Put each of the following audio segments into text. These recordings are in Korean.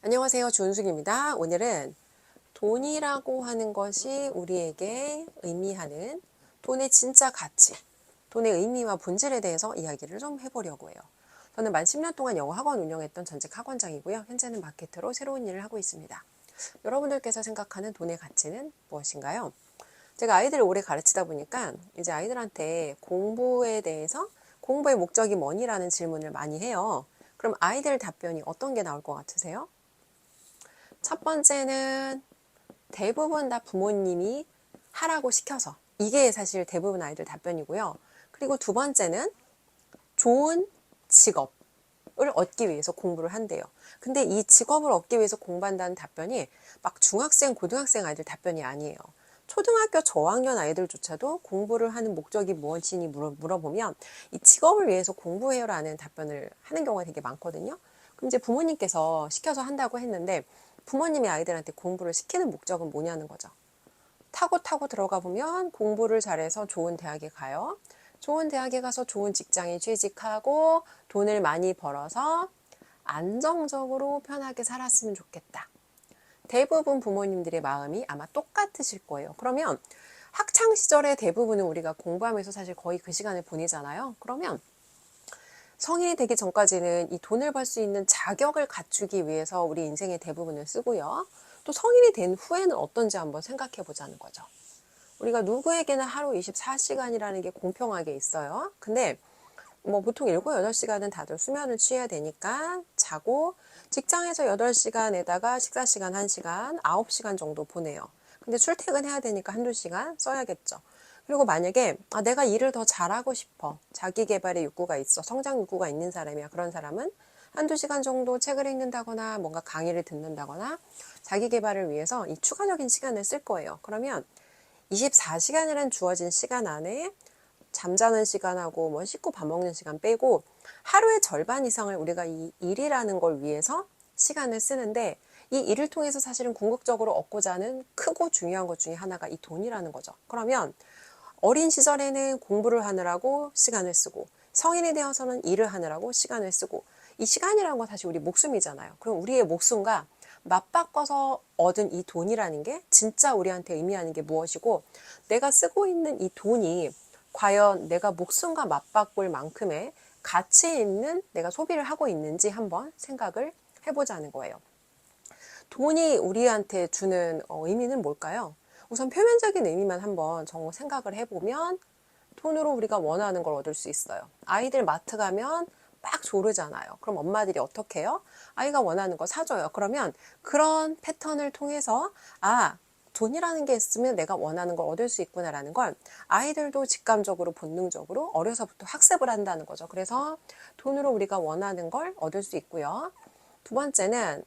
안녕하세요. 주은숙입니다. 오늘은 돈이라고 하는 것이 우리에게 의미하는 돈의 진짜 가치, 돈의 의미와 본질에 대해서 이야기를 좀 해보려고 해요. 저는 만 10년 동안 영어 학원 운영했던 전직 학원장이고요. 현재는 마케터로 새로운 일을 하고 있습니다. 여러분들께서 생각하는 돈의 가치는 무엇인가요? 제가 아이들을 오래 가르치다 보니까 이제 아이들한테 공부에 대해서 공부의 목적이 뭐니라는 질문을 많이 해요. 그럼 아이들 답변이 어떤 게 나올 것 같으세요? 첫 번째는 대부분 다 부모님이 하라고 시켜서, 이게 사실 대부분 아이들 답변이고요. 그리고 두 번째는 좋은 직업을 얻기 위해서 공부를 한대요. 근데 이 직업을 얻기 위해서 공부한다는 답변이 막 중학생, 고등학생 아이들 답변이 아니에요. 초등학교 저학년 아이들조차도 공부를 하는 목적이 무엇이니 물어보면 이 직업을 위해서 공부해요라는 답변을 하는 경우가 되게 많거든요. 그럼 이제 부모님께서 시켜서 한다고 했는데 부모님이 아이들한테 공부를 시키는 목적은 뭐냐는 거죠. 타고 들어가 보면 공부를 잘해서 좋은 대학에 가요. 좋은 대학에 가서 좋은 직장에 취직하고 돈을 많이 벌어서 안정적으로 편하게 살았으면 좋겠다. 대부분 부모님들의 마음이 아마 똑같으실 거예요. 그러면 학창 시절에 대부분은 우리가 공부하면서 사실 거의 그 시간을 보내잖아요. 그러면 성인이 되기 전까지는 이 돈을 벌 수 있는 자격을 갖추기 위해서 우리 인생의 대부분을 쓰고요. 또 성인이 된 후에는 어떤지 한번 생각해 보자는 거죠. 우리가 누구에게나 하루 24시간이라는 게 공평하게 있어요. 근데 뭐 보통 7, 8시간은 다들 수면을 취해야 되니까 자고 직장에서 8시간에다가 식사 시간 1시간, 9시간 정도 보내요. 근데 출퇴근해야 되니까 1~2시간 써야겠죠. 그리고 만약에 내가 일을 더 잘하고 싶어. 자기 개발의 욕구가 있어. 성장 욕구가 있는 사람이야. 그런 사람은 1~2시간 정도 책을 읽는다거나 뭔가 강의를 듣는다거나 자기 개발을 위해서 이 추가적인 시간을 쓸 거예요. 그러면 24시간이란 주어진 시간 안에 잠자는 시간하고 뭐 씻고 밥 먹는 시간 빼고 하루의 절반 이상을 우리가 이 일이라는 걸 위해서 시간을 쓰는데 이 일을 통해서 사실은 궁극적으로 얻고자 하는 크고 중요한 것 중에 하나가 이 돈이라는 거죠. 그러면 어린 시절에는 공부를 하느라고 시간을 쓰고 성인이 되어서는 일을 하느라고 시간을 쓰고 이 시간이라는 건 사실 우리 목숨이잖아요. 그럼 우리의 목숨과 맞바꿔서 얻은 이 돈이라는 게 진짜 우리한테 의미하는 게 무엇이고 내가 쓰고 있는 이 돈이 과연 내가 목숨과 맞바꿀 만큼의 가치 있는 내가 소비를 하고 있는지 한번 생각을 해보자는 거예요. 돈이 우리한테 주는 의미는 뭘까요? 우선 표면적인 의미만 한번 정말 생각을 해보면 돈으로 우리가 원하는 걸 얻을 수 있어요. 아이들 마트 가면 막 조르잖아요. 그럼 엄마들이 어떻게 해요? 아이가 원하는 거 사줘요. 그러면 그런 패턴을 통해서 돈이라는 게 있으면 내가 원하는 걸 얻을 수 있구나라는 걸 아이들도 직감적으로 본능적으로 어려서부터 학습을 한다는 거죠. 그래서 돈으로 우리가 원하는 걸 얻을 수 있고요. 두 번째는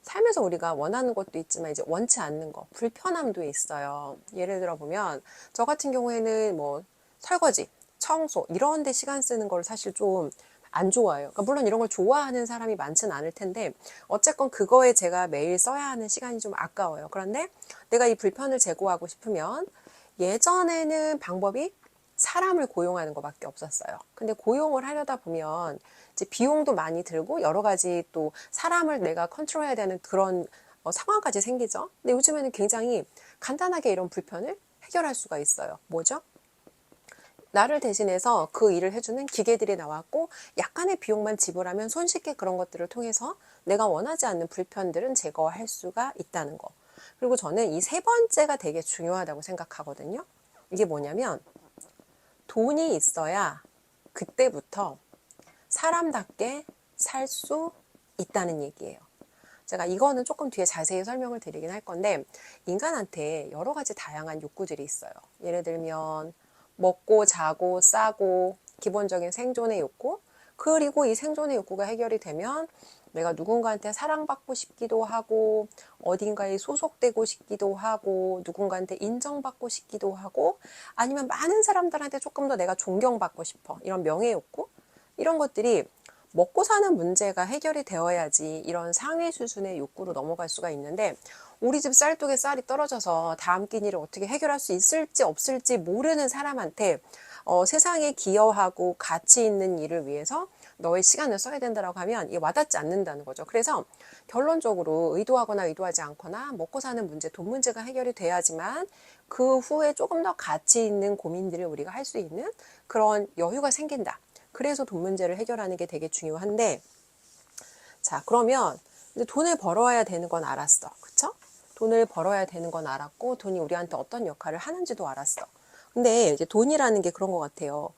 삶에서 우리가 원하는 것도 있지만 이제 원치 않는 거, 불편함도 있어요. 예를 들어 보면 저 같은 경우에는 뭐 설거지, 청소 이런 데 시간 쓰는 걸 사실 좀 안 좋아해요. 그러니까 물론 이런 걸 좋아하는 사람이 많지는 않을 텐데 어쨌건 그거에 제가 매일 써야 하는 시간이 좀 아까워요. 그런데 내가 이 불편을 제거하고 싶으면 예전에는 방법이 사람을 고용하는 것밖에 없었어요. 근데 고용을 하려다 보면 이제 비용도 많이 들고 여러 가지 또 사람을 내가 컨트롤해야 되는 그런 상황까지 생기죠. 근데 요즘에는 굉장히 간단하게 이런 불편을 해결할 수가 있어요. 뭐죠? 나를 대신해서 그 일을 해주는 기계들이 나왔고 약간의 비용만 지불하면 손쉽게 그런 것들을 통해서 내가 원하지 않는 불편들은 제거할 수가 있다는 거. 그리고 저는 이 세 번째가 되게 중요하다고 생각하거든요. 이게 뭐냐면 돈이 있어야 그때부터 사람답게 살 수 있다는 얘기예요. 제가 이거는 조금 뒤에 자세히 설명을 드리긴 할 건데 인간한테 여러 가지 다양한 욕구들이 있어요. 예를 들면 먹고 자고 싸고 기본적인 생존의 욕구, 그리고 이 생존의 욕구가 해결이 되면 내가 누군가한테 사랑받고 싶기도 하고 어딘가에 소속되고 싶기도 하고 누군가한테 인정받고 싶기도 하고 아니면 많은 사람들한테 조금 더 내가 존경받고 싶어, 이런 명예 욕구, 이런 것들이 먹고 사는 문제가 해결이 되어야지 이런 상위 수준의 욕구로 넘어갈 수가 있는데 우리 집 쌀독에 쌀이 떨어져서 다음 끼니를 어떻게 해결할 수 있을지 없을지 모르는 사람한테 세상에 기여하고 가치 있는 일을 위해서 너의 시간을 써야 된다라고 하면 이게 와닿지 않는다는 거죠. 그래서 결론적으로 의도하거나 의도하지 않거나 먹고 사는 문제, 돈 문제가 해결이 돼야지만 그 후에 조금 더 가치 있는 고민들을 우리가 할 수 있는 그런 여유가 생긴다. 그래서 돈 문제를 해결하는 게 되게 중요한데, 자, 그러면 이제 돈을 벌어야 되는 건 알았어. 그쵸? 돈을 벌어야 되는 건 알았고, 돈이 우리한테 어떤 역할을 하는지도 알았어. 근데 이제 돈이라는 게 그런 것 같아요.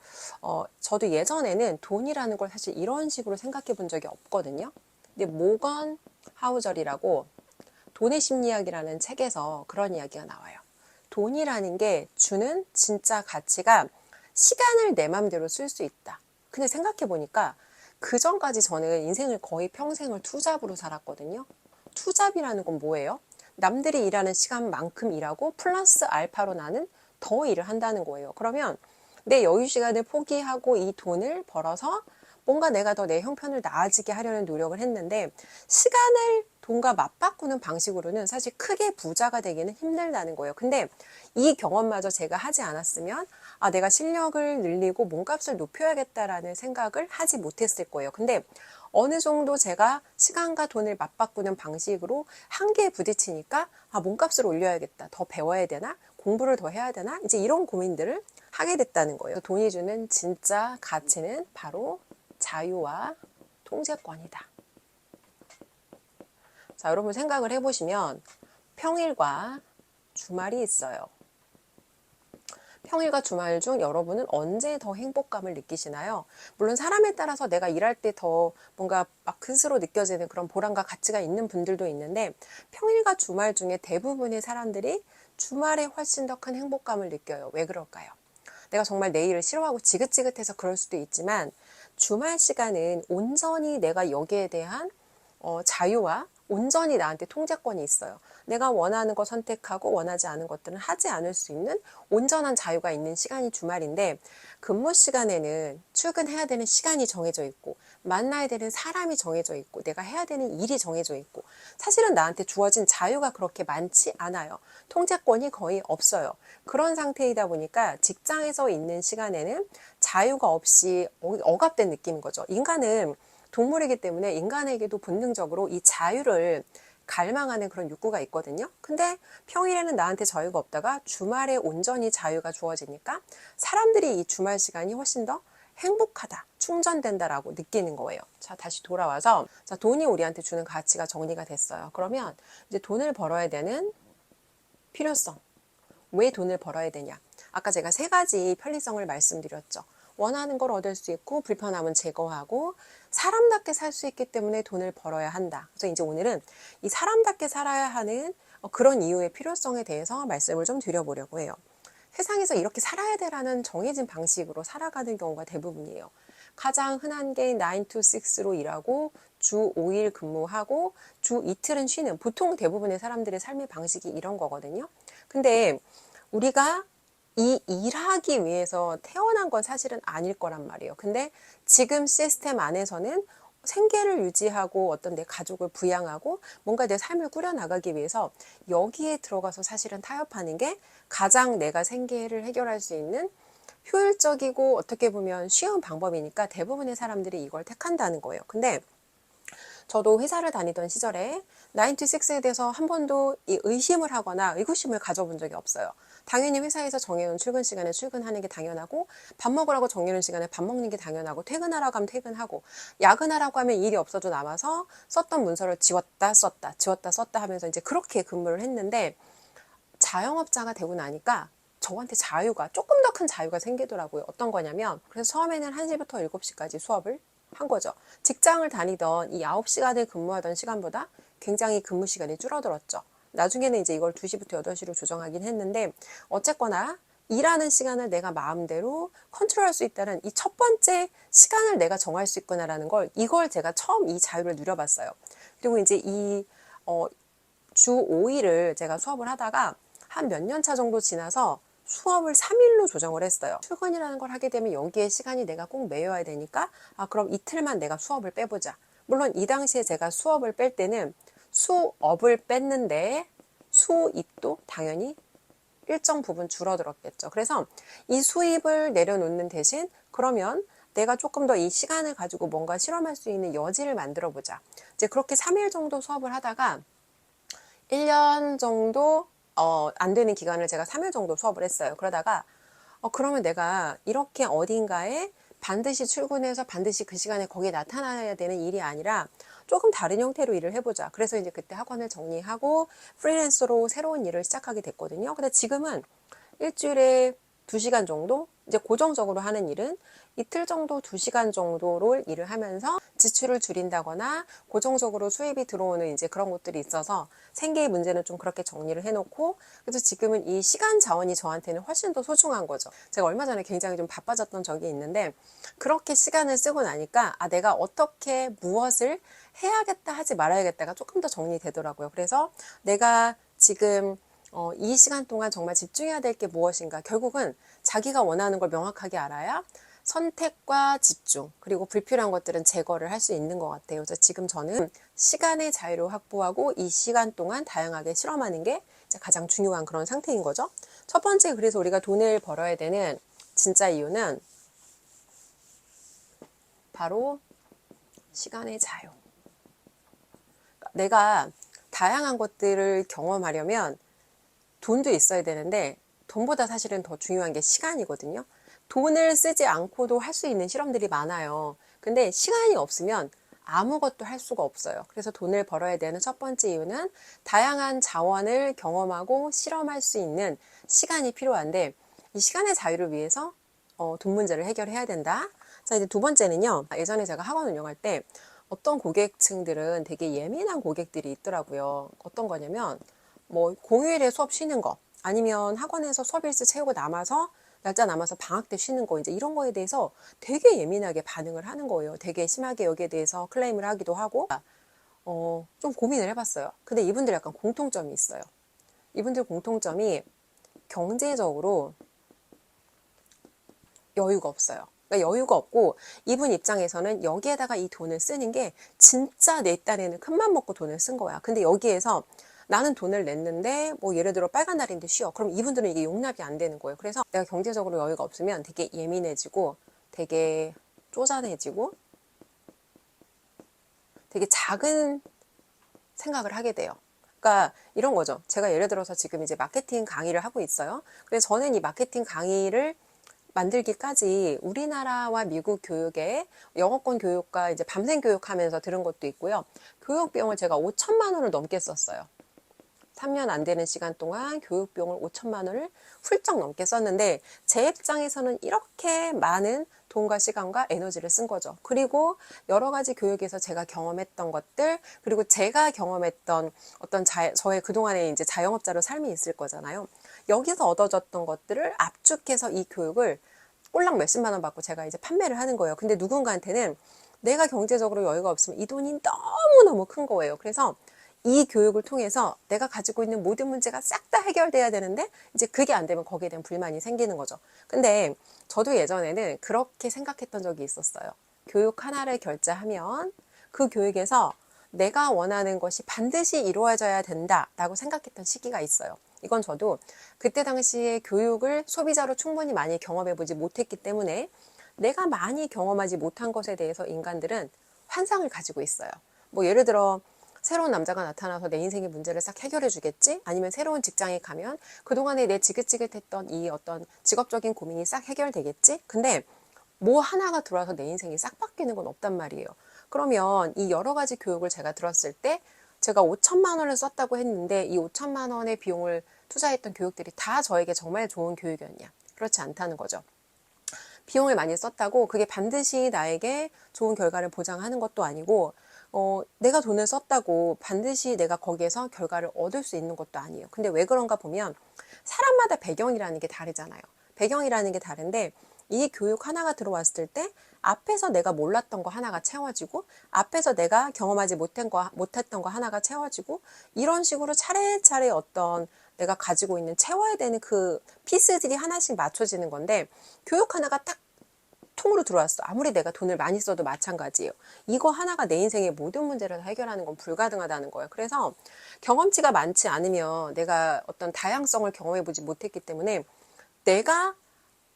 저도 예전에는 돈이라는 걸 사실 이런 식으로 생각해 본 적이 없거든요. 근데 모건 하우절이라고 돈의 심리학이라는 책에서 그런 이야기가 나와요. 돈이라는 게 주는 진짜 가치가 시간을 내 맘대로 쓸 수 있다. 근데 생각해 보니까 그 전까지 저는 인생을 거의 평생을 투잡으로 살았거든요. 투잡이라는 건 뭐예요? 남들이 일하는 시간만큼 일하고 플러스 알파로 나는 더 일을 한다는 거예요. 그러면 내 여유 시간을 포기하고 이 돈을 벌어서 뭔가 내가 더 내 형편을 나아지게 하려는 노력을 했는데 시간을 돈과 맞바꾸는 방식으로는 사실 크게 부자가 되기는 힘들다는 거예요. 근데 이 경험마저 제가 하지 않았으면 내가 실력을 늘리고 몸값을 높여야겠다라는 생각을 하지 못했을 거예요. 근데 어느 정도 제가 시간과 돈을 맞바꾸는 방식으로 한계에 부딪히니까 몸값을 올려야겠다. 더 배워야 되나? 공부를 더 해야 되나? 이제 이런 고민들을 하게 됐다는 거예요. 돈이 주는 진짜 가치는 바로 자유와 통제권이다. 자, 여러분 생각을 해보시면 평일과 주말이 있어요. 평일과 주말 중 여러분은 언제 더 행복감을 느끼시나요? 물론 사람에 따라서 내가 일할 때 더 뭔가 막 스스로 느껴지는 그런 보람과 가치가 있는 분들도 있는데 평일과 주말 중에 대부분의 사람들이 주말에 훨씬 더 큰 행복감을 느껴요. 왜 그럴까요? 내가 정말 내 일을 싫어하고 지긋지긋해서 그럴 수도 있지만 주말 시간은 온전히 내가 여기에 대한 자유와 온전히 나한테 통제권이 있어요. 내가 원하는 거 선택하고 원하지 않은 것들은 하지 않을 수 있는 온전한 자유가 있는 시간이 주말인데 근무 시간에는 출근해야 되는 시간이 정해져 있고 만나야 되는 사람이 정해져 있고 내가 해야 되는 일이 정해져 있고 사실은 나한테 주어진 자유가 그렇게 많지 않아요. 통제권이 거의 없어요. 그런 상태이다 보니까 직장에서 있는 시간에는 자유가 없이 억압된 느낌인 거죠. 인간은 동물이기 때문에 인간에게도 본능적으로 이 자유를 갈망하는 그런 욕구가 있거든요. 근데 평일에는 나한테 자유가 없다가 주말에 온전히 자유가 주어지니까 사람들이 이 주말 시간이 훨씬 더 행복하다, 충전된다라고 느끼는 거예요. 자, 다시 돌아와서 자, 돈이 우리한테 주는 가치가 정리가 됐어요. 그러면 이제 돈을 벌어야 되는 필요성. 왜 돈을 벌어야 되냐? 아까 제가 3가지 편리성을 말씀드렸죠. 원하는 걸 얻을 수 있고 불편함은 제거하고 사람답게 살 수 있기 때문에 돈을 벌어야 한다. 그래서 이제 오늘은 이 사람답게 살아야 하는 그런 이유의 필요성에 대해서 말씀을 좀 드려보려고 해요. 세상에서 이렇게 살아야 되라는 정해진 방식으로 살아가는 경우가 대부분이에요. 가장 흔한 게 9 to 6로 일하고 주 5일 근무하고 주 이틀은 쉬는 보통 대부분의 사람들의 삶의 방식이 이런 거거든요. 근데 우리가 이 일하기 위해서 태어난 건 사실은 아닐 거란 말이에요. 근데 지금 시스템 안에서는 생계를 유지하고 어떤 내 가족을 부양하고 뭔가 내 삶을 꾸려나가기 위해서 여기에 들어가서 사실은 타협하는 게 가장 내가 생계를 해결할 수 있는 효율적이고 어떻게 보면 쉬운 방법이니까 대부분의 사람들이 이걸 택한다는 거예요. 근데 저도 회사를 다니던 시절에 9 to 6에 대해서 한 번도 의심을 하거나 의구심을 가져본 적이 없어요. 당연히 회사에서 정해놓은 출근 시간에 출근하는 게 당연하고 밥 먹으라고 정해놓은 시간에 밥 먹는 게 당연하고 퇴근하라고 하면 퇴근하고 야근하라고 하면 일이 없어도 남아서 썼던 문서를 지웠다 썼다 지웠다 썼다 하면서 이제 그렇게 근무를 했는데 자영업자가 되고 나니까 저한테 자유가 조금 더 큰 자유가 생기더라고요. 어떤 거냐면 그래서 처음에는 1시부터 7시까지 수업을 한 거죠. 직장을 다니던 이 9시간을 근무하던 시간보다 굉장히 근무 시간이 줄어들었죠. 나중에는 이제 이걸 2시부터 8시로 조정하긴 했는데 어쨌거나 일하는 시간을 내가 마음대로 컨트롤할 수 있다는 이 첫 번째 시간을 내가 정할 수 있구나라는 이걸 제가 처음 이 자유를 누려봤어요. 그리고 이제 주 5일을 제가 수업을 하다가 한 몇 년 차 정도 지나서 수업을 3일로 조정을 했어요. 출근이라는 걸 하게 되면 여기에 시간이 내가 꼭 매여야 되니까 그럼 이틀만 내가 수업을 빼보자. 물론 이 당시에 제가 수업을 뺄 때는 수업을 뺐는데 수입도 당연히 일정 부분 줄어들었겠죠. 그래서 이 수입을 내려놓는 대신 그러면 내가 조금 더 이 시간을 가지고 뭔가 실험할 수 있는 여지를 만들어 보자. 이제 그렇게 3일 정도 수업을 하다가 1년 정도 안 되는 기간을 제가 3일 정도 수업을 했어요. 그러다가 그러면 내가 이렇게 어딘가에 반드시 출근해서 반드시 그 시간에 거기에 나타나야 되는 일이 아니라 조금 다른 형태로 일을 해보자. 그래서 이제 그때 학원을 정리하고 프리랜서로 새로운 일을 시작하게 됐거든요. 근데 지금은 일주일에 2시간 정도 이제 고정적으로 하는 일은 이틀 정도 2시간 정도로 일을 하면서 지출을 줄인다거나 고정적으로 수입이 들어오는 이제 그런 것들이 있어서 생계의 문제는 좀 그렇게 정리를 해놓고, 그래서 지금은 이 시간 자원이 저한테는 훨씬 더 소중한 거죠. 제가 얼마 전에 굉장히 좀 바빠졌던 적이 있는데 그렇게 시간을 쓰고 나니까 내가 어떻게 무엇을 해야겠다 하지 말아야겠다가 조금 더 정리되더라고요. 그래서 내가 지금 이 시간 동안 정말 집중해야 될 게 무엇인가, 결국은 자기가 원하는 걸 명확하게 알아야 선택과 집중, 그리고 불필요한 것들은 제거를 할 수 있는 것 같아요. 그래서 지금 저는 시간의 자유를 확보하고 이 시간 동안 다양하게 실험하는 게 가장 중요한 그런 상태인 거죠. 첫 번째, 그래서 우리가 돈을 벌어야 되는 진짜 이유는 바로 시간의 자유. 내가 다양한 것들을 경험하려면 돈도 있어야 되는데 돈보다 사실은 더 중요한 게 시간이거든요. 돈을 쓰지 않고도 할 수 있는 실험들이 많아요. 근데 시간이 없으면 아무것도 할 수가 없어요. 그래서 돈을 벌어야 되는 첫 번째 이유는 다양한 자원을 경험하고 실험할 수 있는 시간이 필요한데, 이 시간의 자유를 위해서 돈 문제를 해결해야 된다. 자, 이제 두 번째는요. 예전에 제가 학원 운영할 때 어떤 고객층들은 되게 예민한 고객들이 있더라고요. 어떤 거냐면 뭐 공휴일에 수업 쉬는 거, 아니면 학원에서 수업 일수 채우고 남아서 날짜 남아서 방학 때 쉬는 거, 이제 이런 거에 대해서 되게 예민하게 반응을 하는 거예요. 되게 심하게 여기에 대해서 클레임을 하기도 하고, 좀 고민을 해봤어요. 근데 이분들 약간 공통점이 있어요. 이분들 공통점이 경제적으로 여유가 없어요. 그러니까 여유가 없고, 이분 입장에서는 여기에다가 이 돈을 쓰는 게 진짜 내 딴에는 큰맘 먹고 돈을 쓴 거야. 근데 여기에서 나는 돈을 냈는데 뭐 예를 들어 빨간 날인데 쉬어. 그럼 이분들은 이게 용납이 안 되는 거예요. 그래서 내가 경제적으로 여유가 없으면 되게 예민해지고 되게 쪼잔해지고 되게 작은 생각을 하게 돼요. 그러니까 이런 거죠. 제가 예를 들어서 지금 이제 마케팅 강의를 하고 있어요. 그래서 저는 이 마케팅 강의를 만들기까지 우리나라와 미국 교육에 영어권 교육과 이제 밤샘 교육하면서 들은 것도 있고요. 교육 비용을 제가 5천만 원을 넘게 썼어요. 3년 안 되는 시간 동안 교육 비용을 5천만 원을 훌쩍 넘게 썼는데, 제 입장에서는 이렇게 많은 돈과 시간과 에너지를 쓴 거죠. 그리고 여러 가지 교육에서 제가 경험했던 것들, 그리고 제가 경험했던 어떤 저의 그동안의 이제 자영업자로 삶이 있을 거잖아요. 여기서 얻어졌던 것들을 압축해서 이 교육을 꼴랑 몇십만 원 받고 제가 이제 판매를 하는 거예요. 근데 누군가한테는 내가 경제적으로 여유가 없으면 이 돈이 너무너무 큰 거예요. 그래서 이 교육을 통해서 내가 가지고 있는 모든 문제가 싹 다 해결돼야 되는데 이제 그게 안 되면 거기에 대한 불만이 생기는 거죠. 근데 저도 예전에는 그렇게 생각했던 적이 있었어요. 교육 하나를 결제하면 그 교육에서 내가 원하는 것이 반드시 이루어져야 된다라고 생각했던 시기가 있어요. 이건 저도 그때 당시에 교육을 소비자로 충분히 많이 경험해보지 못했기 때문에 내가 많이 경험하지 못한 것에 대해서 인간들은 환상을 가지고 있어요. 뭐 예를 들어 새로운 남자가 나타나서 내 인생의 문제를 싹 해결해 주겠지? 아니면 새로운 직장에 가면 그동안에 내 지긋지긋했던 이 어떤 직업적인 고민이 싹 해결되겠지? 근데 뭐 하나가 들어와서 내 인생이 싹 바뀌는 건 없단 말이에요. 그러면 이 여러 가지 교육을 제가 들었을 때 제가 5천만 원을 썼다고 했는데 이 5천만 원의 비용을 투자했던 교육들이 다 저에게 정말 좋은 교육이었냐? 그렇지 않다는 거죠. 비용을 많이 썼다고 그게 반드시 나에게 좋은 결과를 보장하는 것도 아니고, 내가 돈을 썼다고 반드시 내가 거기에서 결과를 얻을 수 있는 것도 아니에요. 근데 왜 그런가 보면 사람마다 배경이라는 게 다르잖아요. 배경이라는 게 다른데 이 교육 하나가 들어왔을 때 앞에서 내가 몰랐던 거 하나가 채워지고, 앞에서 내가 경험하지 못했던 거 하나가 채워지고, 이런 식으로 차례차례 어떤 내가 가지고 있는 채워야 되는 그 피스들이 하나씩 맞춰지는 건데, 교육 하나가 딱 통으로 들어왔어. 아무리 내가 돈을 많이 써도 마찬가지예요. 이거 하나가 내 인생의 모든 문제를 해결하는 건 불가능하다는 거예요. 그래서 경험치가 많지 않으면 내가 어떤 다양성을 경험해보지 못했기 때문에 내가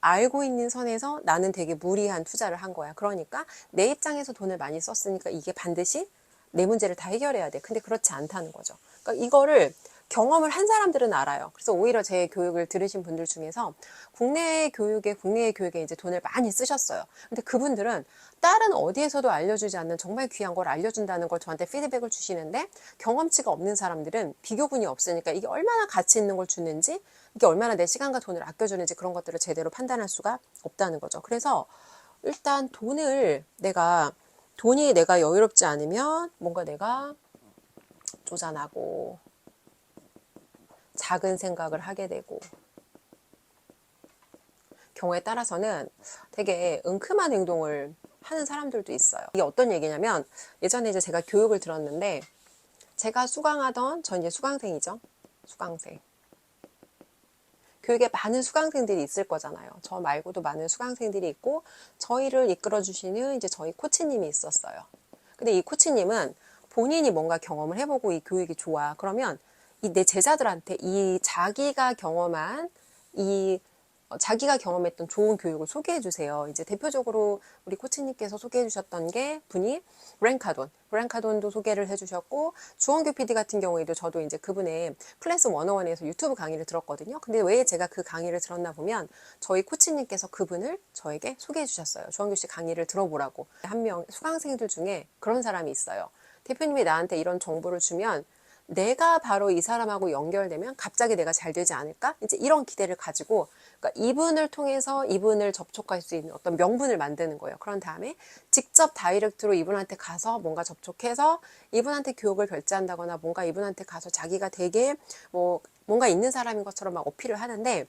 알고 있는 선에서 나는 되게 무리한 투자를 한 거야. 그러니까 내 입장에서 돈을 많이 썼으니까 이게 반드시 내 문제를 다 해결해야 돼. 근데 그렇지 않다는 거죠. 그러니까 이거를 경험을 한 사람들은 알아요. 그래서 오히려 제 교육을 들으신 분들 중에서 국내의 교육에 이제 돈을 많이 쓰셨어요. 근데 그분들은 다른 어디에서도 알려주지 않는 정말 귀한 걸 알려준다는 걸 저한테 피드백을 주시는데, 경험치가 없는 사람들은 비교군이 없으니까 이게 얼마나 가치 있는 걸 주는지, 이게 얼마나 내 시간과 돈을 아껴주는지 그런 것들을 제대로 판단할 수가 없다는 거죠. 그래서 일단 돈이 내가 여유롭지 않으면 뭔가 내가 쪼잔하고 작은 생각을 하게 되고, 경우에 따라서는 되게 은큼한 행동을 하는 사람들도 있어요. 이게 어떤 얘기냐면, 예전에 이제 제가 교육을 들었는데, 제가 전 이제 수강생이죠. 수강생. 교육에 많은 수강생들이 있을 거잖아요. 저 말고도 많은 수강생들이 있고, 저희를 이끌어주시는 이제 저희 코치님이 있었어요. 근데 이 코치님은 본인이 뭔가 경험을 해보고 이 교육이 좋아. 그러면 이 내 제자들한테 자기가 경험했던 좋은 교육을 소개해 주세요. 이제 대표적으로 우리 코치님께서 소개해 주셨던 게 분이 브랜카돈도 소개를 해 주셨고, 주원규 PD 같은 경우에도 저도 이제 그분의 클래스 101에서 유튜브 강의를 들었거든요. 근데 왜 제가 그 강의를 들었나 보면 저희 코치님께서 그분을 저에게 소개해 주셨어요. 주원규 씨 강의를 들어보라고. 한 명 수강생들 중에 그런 사람이 있어요. 대표님이 나한테 이런 정보를 주면 내가 바로 이 사람하고 연결되면 갑자기 내가 잘 되지 않을까? 이제 이런 기대를 가지고, 그러니까 이분을 통해서 이분을 접촉할 수 있는 어떤 명분을 만드는 거예요. 그런 다음에 직접 다이렉트로 이분한테 가서 뭔가 접촉해서 이분한테 교육을 결제한다거나 뭔가 이분한테 가서 자기가 되게 뭔가 있는 사람인 것처럼 막 어필을 하는데,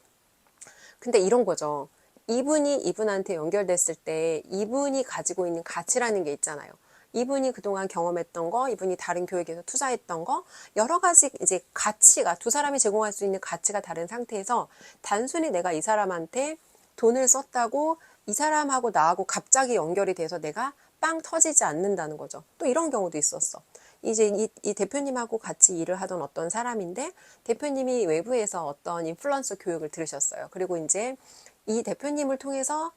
근데 이런 거죠. 이분이 이분한테 연결됐을 때 이분이 가지고 있는 가치라는 게 있잖아요. 이분이 그동안 경험했던 거, 이분이 다른 교육에서 투자했던 거, 여러 가지 이제 가치가, 두 사람이 제공할 수 있는 가치가 다른 상태에서 단순히 내가 이 사람한테 돈을 썼다고 이 사람하고 나하고 갑자기 연결이 돼서 내가 빵 터지지 않는다는 거죠. 또 이런 경우도 있었어. 이제 이 대표님하고 같이 일을 하던 어떤 사람인데, 대표님이 외부에서 어떤 인플루언서 교육을 들으셨어요. 그리고 이제 이 대표님을 통해서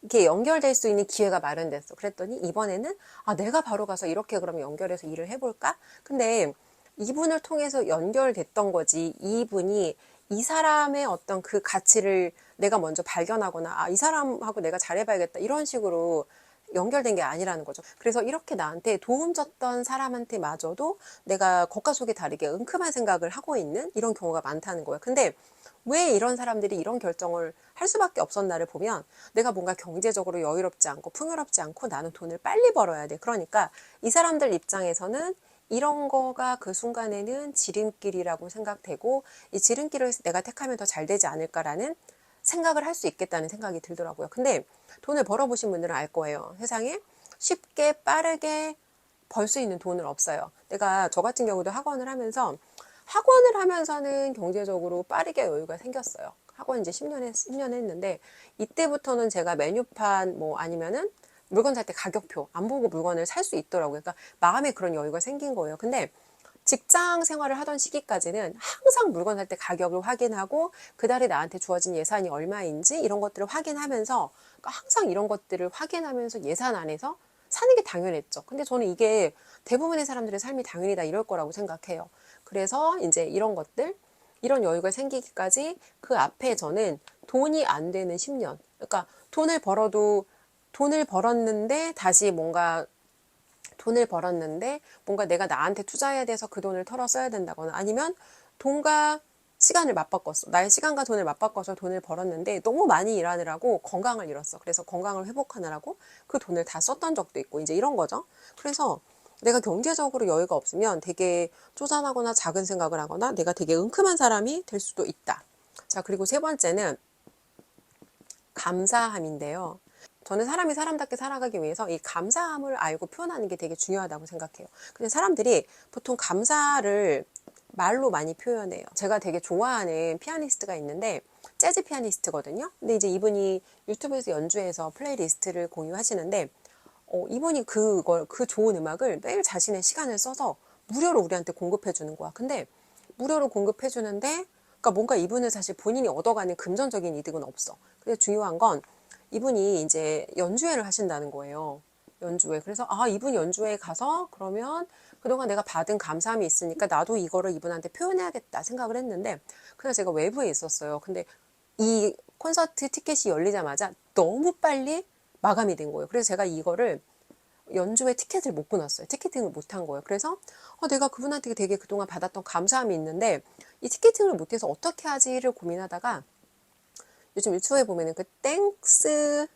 이렇게 연결될 수 있는 기회가 마련됐어. 그랬더니 이번에는 내가 바로 가서 이렇게 그러면 연결해서 일을 해볼까? 근데 이분을 통해서 연결됐던 거지, 이분이 이 사람의 어떤 그 가치를 내가 먼저 발견하거나 이 사람하고 내가 잘해봐야겠다 이런 식으로 연결된 게 아니라는 거죠. 그래서 이렇게 나한테 도움 줬던 사람한테 마저도 내가 겉과 속이 다르게 은큼한 생각을 하고 있는 이런 경우가 많다는 거예요. 근데 왜 이런 사람들이 이런 결정을 할 수밖에 없었나를 보면, 내가 뭔가 경제적으로 여유롭지 않고 풍요롭지 않고 나는 돈을 빨리 벌어야 돼. 그러니까 이 사람들 입장에서는 이런 거가 그 순간에는 지름길이라고 생각되고, 이 지름길을 내가 택하면 더 잘 되지 않을까라는 생각을 할 수 있겠다는 생각이 들더라고요. 근데 돈을 벌어보신 분들은 알 거예요. 세상에 쉽게 빠르게 벌 수 있는 돈은 없어요. 저 같은 경우도 학원을 하면서는 경제적으로 빠르게 여유가 생겼어요. 학원 이제 10년 했는데, 이때부터는 제가 메뉴판 아니면은 물건 살 때 가격표 안 보고 물건을 살 수 있더라고요. 그러니까 마음에 그런 여유가 생긴 거예요. 근데 직장 생활을 하던 시기까지는 항상 물건 살 때 가격을 확인하고 그 달에 나한테 주어진 예산이 얼마인지 이런 것들을 확인하면서, 그러니까 항상 이런 것들을 확인하면서 예산 안에서 사는 게 당연했죠. 근데 저는 이게 대부분의 사람들의 삶이 당연이다 이럴 거라고 생각해요. 그래서 이제 이런 여유가 생기기까지 그 앞에 저는 돈이 안 되는 10년. 그러니까 돈을 벌었는데 뭔가 내가 나한테 투자해야 돼서 그 돈을 털어 써야 된다거나, 아니면 돈과 시간을 맞바꿨어. 나의 시간과 돈을 맞바꿔서 돈을 벌었는데 너무 많이 일하느라고 건강을 잃었어. 그래서 건강을 회복하느라고 그 돈을 다 썼던 적도 있고, 이제 이런 거죠. 그래서 내가 경제적으로 여유가 없으면 되게 쪼잔하거나 작은 생각을 하거나 내가 되게 은큼한 사람이 될 수도 있다. 자, 그리고 세 번째는 감사함인데요. 저는 사람이 사람답게 살아가기 위해서 이 감사함을 알고 표현하는 게 되게 중요하다고 생각해요. 근데 사람들이 보통 감사를 말로 많이 표현해요. 제가 되게 좋아하는 피아니스트가 있는데 재즈 피아니스트거든요. 근데 이제 이분이 유튜브에서 연주해서 플레이리스트를 공유하시는데, 이분이 그 좋은 음악을 매일 자신의 시간을 써서 무료로 우리한테 공급해 주는 거야. 근데 무료로 공급해 주는데 그러니까 뭔가 이분은 사실 본인이 얻어가는 금전적인 이득은 없어. 근데 중요한 건 이분이 이제 연주회를 하신다는 거예요. 연주회. 그래서 이분 연주회에 가서 그러면 그동안 내가 받은 감사함이 있으니까 나도 이거를 이분한테 표현해야겠다 생각을 했는데, 그래서 제가 외부에 있었어요. 근데 이 콘서트 티켓이 열리자마자 너무 빨리 마감이 된 거예요. 그래서 제가 이거를 연주회 티켓을 못 끊었어요. 티켓팅을 못 한 거예요. 그래서 내가 그분한테 되게 그동안 받았던 감사함이 있는데 이 티켓팅을 못해서 어떻게 하지를 고민하다가 요즘 유튜브에 보면은 그 땡스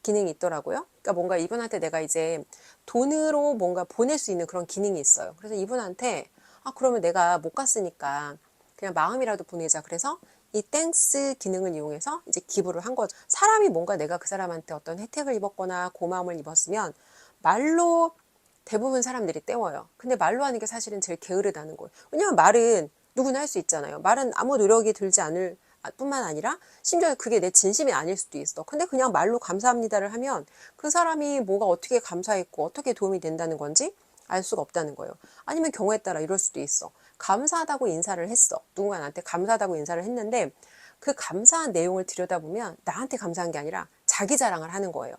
기능이 있더라고요. 그러니까 뭔가 이분한테 내가 이제 돈으로 뭔가 보낼 수 있는 그런 기능이 있어요. 그래서 이분한테 그러면 내가 못 갔으니까 그냥 마음이라도 보내자. 그래서 이 땡스 기능을 이용해서 이제 기부를 한 거죠. 사람이 뭔가 내가 그 사람한테 어떤 혜택을 입었거나 고마움을 입었으면 말로 대부분 사람들이 때워요. 근데 말로 하는 게 사실은 제일 게으르다는 거예요. 왜냐면 말은 누구나 할 수 있잖아요. 말은 아무 노력이 들지 않을 뿐만 아니라 심지어 그게 내 진심이 아닐 수도 있어. 근데 그냥 말로 감사합니다를 하면 그 사람이 뭐가 어떻게 감사했고 어떻게 도움이 된다는 건지 알 수가 없다는 거예요. 아니면 경우에 따라 이럴 수도 있어. 감사하다고 인사를 했어. 누군가 나한테 감사하다고 인사를 했는데 그 감사한 내용을 들여다보면 나한테 감사한 게 아니라 자기 자랑을 하는 거예요.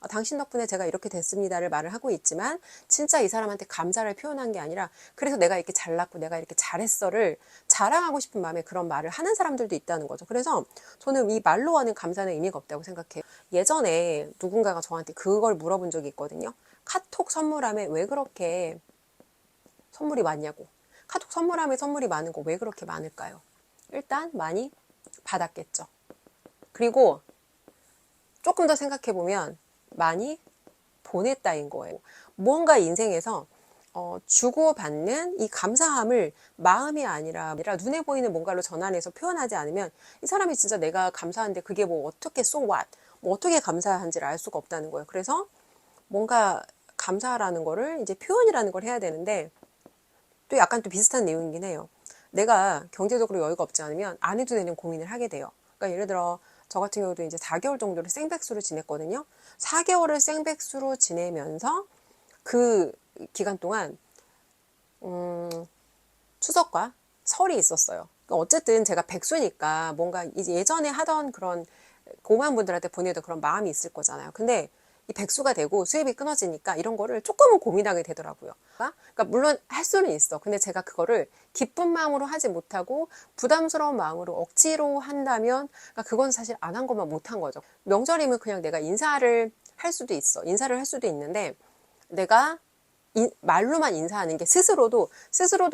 당신 덕분에 제가 이렇게 됐습니다를 말을 하고 있지만 진짜 이 사람한테 감사를 표현한 게 아니라 그래서 내가 이렇게 잘났고 내가 이렇게 잘했어를 자랑하고 싶은 마음에 그런 말을 하는 사람들도 있다는 거죠. 그래서 저는 이 말로 하는 감사는 의미가 없다고 생각해요. 예전에 누군가가 저한테 그걸 물어본 적이 있거든요. 카톡 선물함에 왜 그렇게 선물이 많냐고. 카톡 선물함에 선물이 많은 거 왜 그렇게 많을까요? 일단 많이 받았겠죠. 그리고 조금 더 생각해보면 많이 보냈다인 거예요. 무언가 인생에서 주고받는 이 감사함을 마음이 아니라 눈에 보이는 뭔가로 전환해서 표현하지 않으면 이 사람이 진짜 내가 감사한데 그게 뭐 어떻게 so what, 뭐 어떻게 감사한지를 알 수가 없다는 거예요. 그래서 뭔가 감사라는 거를 이제 표현이라는 걸 해야 되는데 또 약간 또 비슷한 내용이긴 해요. 내가 경제적으로 여유가 없지 않으면 안 해도 되는 고민을 하게 돼요. 그러니까 예를 들어 저 같은 경우도 이제 4개월 정도를 생백수로 지냈거든요. 4개월을 생백수로 지내면서 그 기간 동안 추석과 설이 있었어요. 그러니까 어쨌든 제가 백수니까 뭔가 이제 예전에 하던 그런 고마운 분들한테 보내던 그런 마음이 있을 거잖아요. 근데 이 백수가 되고 수입이 끊어지니까 이런 거를 조금은 고민하게 되더라고요. 그러니까 물론 할 수는 있어. 근데 제가 그거를 기쁜 마음으로 하지 못하고 부담스러운 마음으로 억지로 한다면 그러니까 그건 사실 안 한 것만 못한 거죠. 명절이면 그냥 내가 인사를 할 수도 있어. 인사를 할 수도 있는데 내가 말로만 인사하는 게 스스로도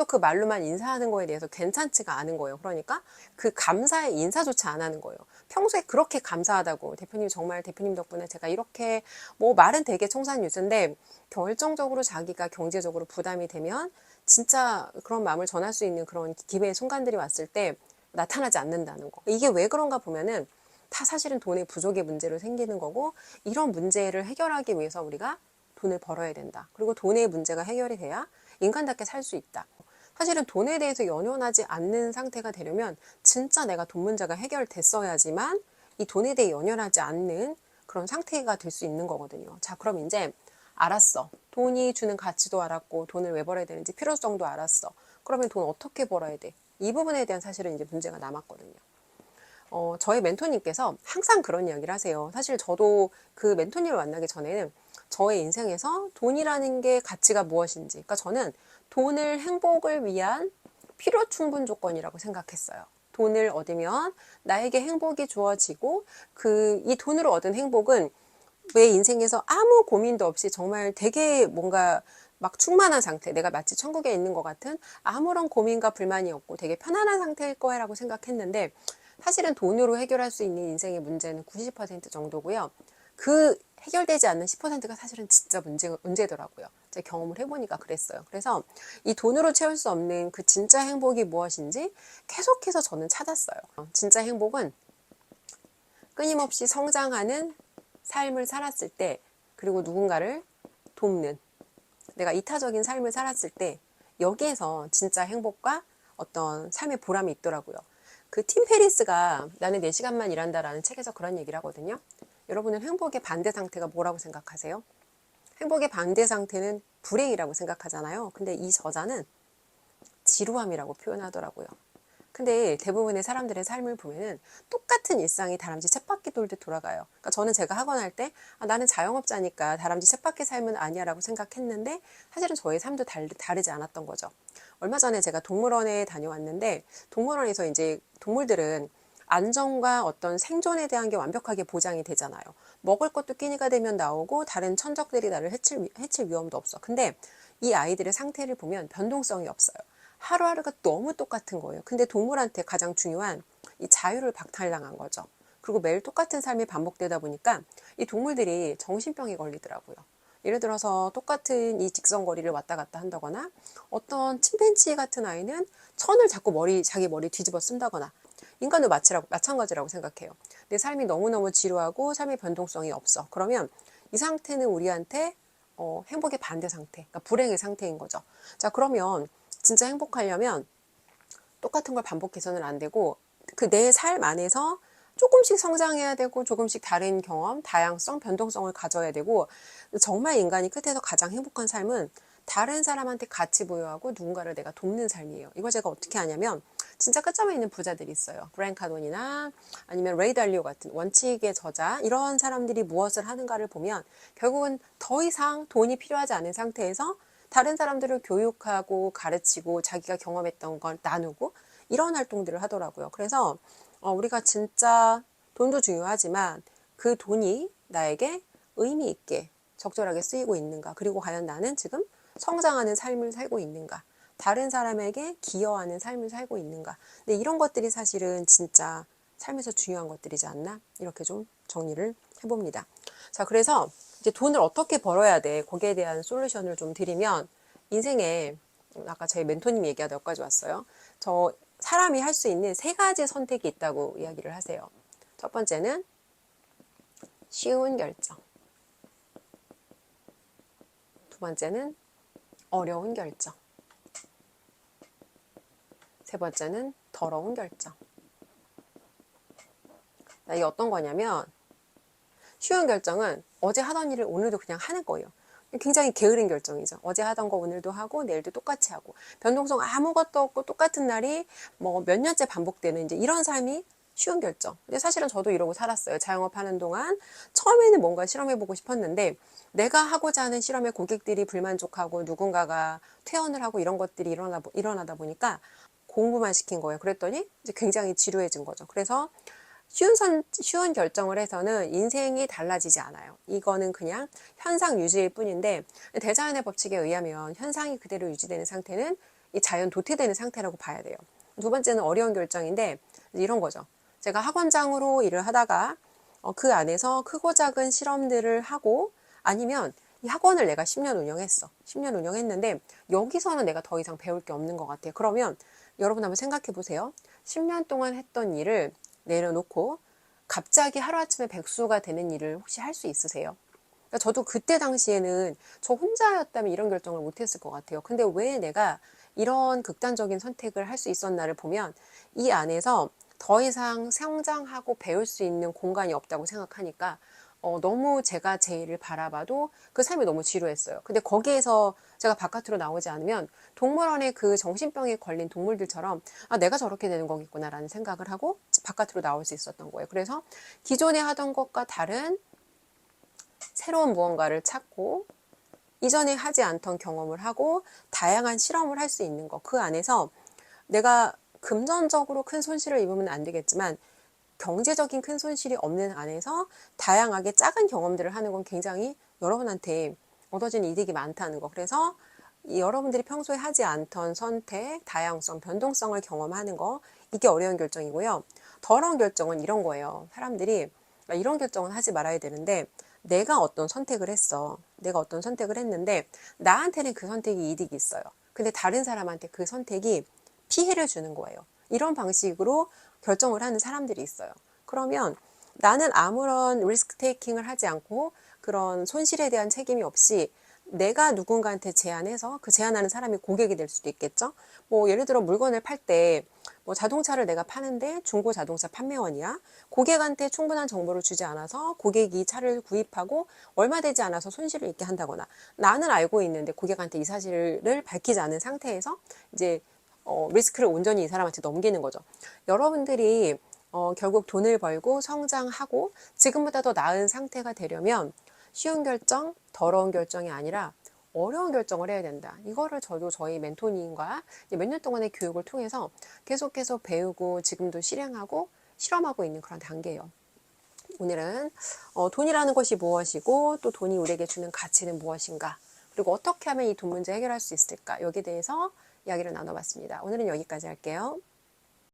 그 말로만 인사하는 거에 대해서 괜찮지가 않은 거예요. 그러니까 그 감사의 인사조차 안 하는 거예요. 평소에 그렇게 감사하다고 대표님 정말 대표님 덕분에 제가 이렇게 뭐 말은 되게 청산유수인데 결정적으로 자기가 경제적으로 부담이 되면 진짜 그런 마음을 전할 수 있는 그런 기회의 순간들이 왔을 때 나타나지 않는다는 거. 이게 왜 그런가 보면은 다 사실은 돈의 부족의 문제로 생기는 거고 이런 문제를 해결하기 위해서 우리가 돈을 벌어야 된다. 그리고 돈의 문제가 해결이 돼야 인간답게 살 수 있다. 사실은 돈에 대해서 연연하지 않는 상태가 되려면 진짜 내가 돈 문제가 해결됐어야지만 이 돈에 대해 연연하지 않는 그런 상태가 될 수 있는 거거든요. 자, 그럼 이제 알았어. 돈이 주는 가치도 알았고 돈을 왜 벌어야 되는지 필요성도 알았어. 그러면 돈 어떻게 벌어야 돼? 이 부분에 대한 사실은 이제 문제가 남았거든요. 저의 멘토님께서 항상 그런 이야기를 하세요. 사실 저도 그 멘토님을 만나기 전에는 저의 인생에서 돈이라는 게 가치가 무엇인지, 그러니까 저는 돈을 행복을 위한 필요 충분 조건이라고 생각했어요. 돈을 얻으면 나에게 행복이 주어지고 이 돈으로 얻은 행복은 내 인생에서 아무 고민도 없이 정말 되게 뭔가 막 충만한 상태, 내가 마치 천국에 있는 것 같은 아무런 고민과 불만이 없고 되게 편안한 상태일 거라고 생각했는데 사실은 돈으로 해결할 수 있는 인생의 문제는 90% 정도고요. 그 해결되지 않는 10%가 사실은 진짜 문제더라고요. 제가 경험을 해보니까 그랬어요. 그래서 이 돈으로 채울 수 없는 그 진짜 행복이 무엇인지 계속해서 저는 찾았어요. 진짜 행복은 끊임없이 성장하는 삶을 살았을 때, 그리고 누군가를 돕는, 내가 이타적인 삶을 살았을 때 여기에서 진짜 행복과 어떤 삶의 보람이 있더라고요. 그 팀 페리스가 나는 4시간만 일한다라는 책에서 그런 얘기를 하거든요. 여러분은 행복의 반대 상태가 뭐라고 생각하세요? 행복의 반대 상태는 불행이라고 생각하잖아요. 근데 이 저자는 지루함이라고 표현하더라고요. 근데 대부분의 사람들의 삶을 보면은 똑같은 일상이 다람쥐 쳇바퀴 돌듯 돌아가요. 그러니까 저는 제가 학원 할 때 나는 자영업자니까 다람쥐 쳇바퀴 삶은 아니야라고 생각했는데 사실은 저의 삶도 다르지 않았던 거죠. 얼마 전에 제가 동물원에 다녀왔는데 동물원에서 이제 동물들은 안전과 어떤 생존에 대한 게 완벽하게 보장이 되잖아요. 먹을 것도 끼니가 되면 나오고 다른 천적들이 나를 해칠 위험도 없어. 근데 이 아이들의 상태를 보면 변동성이 없어요. 하루하루가 너무 똑같은 거예요. 근데 동물한테 가장 중요한 이 자유를 박탈당한 거죠. 그리고 매일 똑같은 삶이 반복되다 보니까 이 동물들이 정신병에 걸리더라고요. 예를 들어서 똑같은 이 직선거리를 왔다 갔다 한다거나 어떤 침팬지 같은 아이는 천을 자꾸 자기 머리 뒤집어 쓴다거나 인간도 마찬가지라고 생각해요. 내 삶이 너무너무 지루하고 삶의 변동성이 없어. 그러면 이 상태는 우리한테 행복의 반대 상태, 그러니까 불행의 상태인 거죠. 자, 그러면 진짜 행복하려면 똑같은 걸 반복해서는 안 되고 그 내 삶 안에서 조금씩 성장해야 되고 조금씩 다른 경험, 다양성, 변동성을 가져야 되고 정말 인간이 끝에서 가장 행복한 삶은 다른 사람한테 가치 부여하고 누군가를 내가 돕는 삶이에요. 이걸 제가 어떻게 하냐면 진짜 끝점에 있는 부자들이 있어요. 브랜 카돈이나 아니면 레이 달리오 같은 원칙의 저자 이런 사람들이 무엇을 하는가를 보면 결국은 더 이상 돈이 필요하지 않은 상태에서 다른 사람들을 교육하고 가르치고 자기가 경험했던 걸 나누고 이런 활동들을 하더라고요. 그래서 우리가 진짜 돈도 중요하지만 그 돈이 나에게 의미 있게 적절하게 쓰이고 있는가, 그리고 과연 나는 지금 성장하는 삶을 살고 있는가, 다른 사람에게 기여하는 삶을 살고 있는가. 근데 이런 것들이 사실은 진짜 삶에서 중요한 것들이지 않나, 이렇게 좀 정리를 해봅니다. 자, 그래서 이제 돈을 어떻게 벌어야 돼, 거기에 대한 솔루션을 좀 드리면, 인생에 아까 제 멘토님이 얘기하다 여기까지 왔어요. 저 사람이 할 수 있는 3가지 선택이 있다고 이야기를 하세요. 첫 번째는 쉬운 결정, 두 번째는 어려운 결정, 세 번째는 더러운 결정. 이게 어떤 거냐면 쉬운 결정은 어제 하던 일을 오늘도 그냥 하는 거예요. 굉장히 게으른 결정이죠. 어제 하던 거 오늘도 하고 내일도 똑같이 하고 변동성 아무것도 없고 똑같은 날이 뭐 몇 년째 반복되는 이제 이런 삶이 쉬운 결정. 근데 사실은 저도 이러고 살았어요. 자영업 하는 동안 처음에는 뭔가 실험해보고 싶었는데 내가 하고자 하는 실험에 고객들이 불만족하고 누군가가 퇴원을 하고 이런 것들이 일어나다 보니까 공부만 시킨 거예요. 그랬더니 이제 굉장히 지루해진 거죠. 그래서 쉬운 결정을 해서는 인생이 달라지지 않아요. 이거는 그냥 현상 유지일 뿐인데 대자연의 법칙에 의하면 현상이 그대로 유지되는 상태는 이 자연 도태되는 상태라고 봐야 돼요. 두 번째는 어려운 결정인데 이런 거죠. 제가 학원장으로 일을 하다가 그 안에서 크고 작은 실험들을 하고 아니면 이 학원을 내가 10년 운영했어. 10년 운영했는데 여기서는 내가 더 이상 배울 게 없는 것 같아요. 그러면 여러분 한번 생각해 보세요. 10년 동안 했던 일을 내려놓고 갑자기 하루아침에 백수가 되는 일을 혹시 할 수 있으세요? 그러니까 저도 그때 당시에는 저 혼자였다면 이런 결정을 못했을 것 같아요. 근데 왜 내가 이런 극단적인 선택을 할 수 있었나를 보면 이 안에서 더 이상 성장하고 배울 수 있는 공간이 없다고 생각하니까 너무 제가 제 일을 바라봐도 그 삶이 너무 지루했어요. 근데 거기에서 제가 바깥으로 나오지 않으면 동물원의 그 정신병에 걸린 동물들처럼 내가 저렇게 되는 거겠구나라는 생각을 하고 바깥으로 나올 수 있었던 거예요. 그래서 기존에 하던 것과 다른 새로운 무언가를 찾고 이전에 하지 않던 경험을 하고 다양한 실험을 할 수 있는 거, 그 안에서 내가 금전적으로 큰 손실을 입으면 안 되겠지만 경제적인 큰 손실이 없는 안에서 다양하게 작은 경험들을 하는 건 굉장히 여러분한테 얻어지는 이득이 많다는 거. 그래서 여러분들이 평소에 하지 않던 선택, 다양성, 변동성을 경험하는 거, 이게 어려운 결정이고요. 더러운 결정은 이런 거예요. 사람들이 이런 결정은 하지 말아야 되는데 내가 어떤 선택을 했어. 내가 어떤 선택을 했는데 나한테는 그 선택이 이득이 있어요. 근데 다른 사람한테 그 선택이 피해를 주는 거예요. 이런 방식으로 결정을 하는 사람들이 있어요. 그러면 나는 아무런 리스크 테이킹을 하지 않고 그런 손실에 대한 책임이 없이 내가 누군가한테 제안해서 그 제안하는 사람이 고객이 될 수도 있겠죠. 뭐 예를 들어 물건을 팔 때 뭐 자동차를 내가 파는데 중고 자동차 판매원이야. 고객한테 충분한 정보를 주지 않아서 고객이 차를 구입하고 얼마 되지 않아서 손실을 입게 한다거나 나는 알고 있는데 고객한테 이 사실을 밝히지 않은 상태에서 이제 리스크를 온전히 이 사람한테 넘기는 거죠. 여러분들이 결국 돈을 벌고 성장하고 지금보다 더 나은 상태가 되려면 쉬운 결정, 더러운 결정이 아니라 어려운 결정을 해야 된다. 이거를 저도 저희 멘토님과 몇 년 동안의 교육을 통해서 계속해서 배우고 지금도 실행하고 실험하고 있는 그런 단계예요. 오늘은 돈이라는 것이 무엇이고 또 돈이 우리에게 주는 가치는 무엇인가, 그리고 어떻게 하면 이 돈 문제 해결할 수 있을까, 여기에 대해서 이야기를 나눠봤습니다. 오늘은 여기까지 할게요.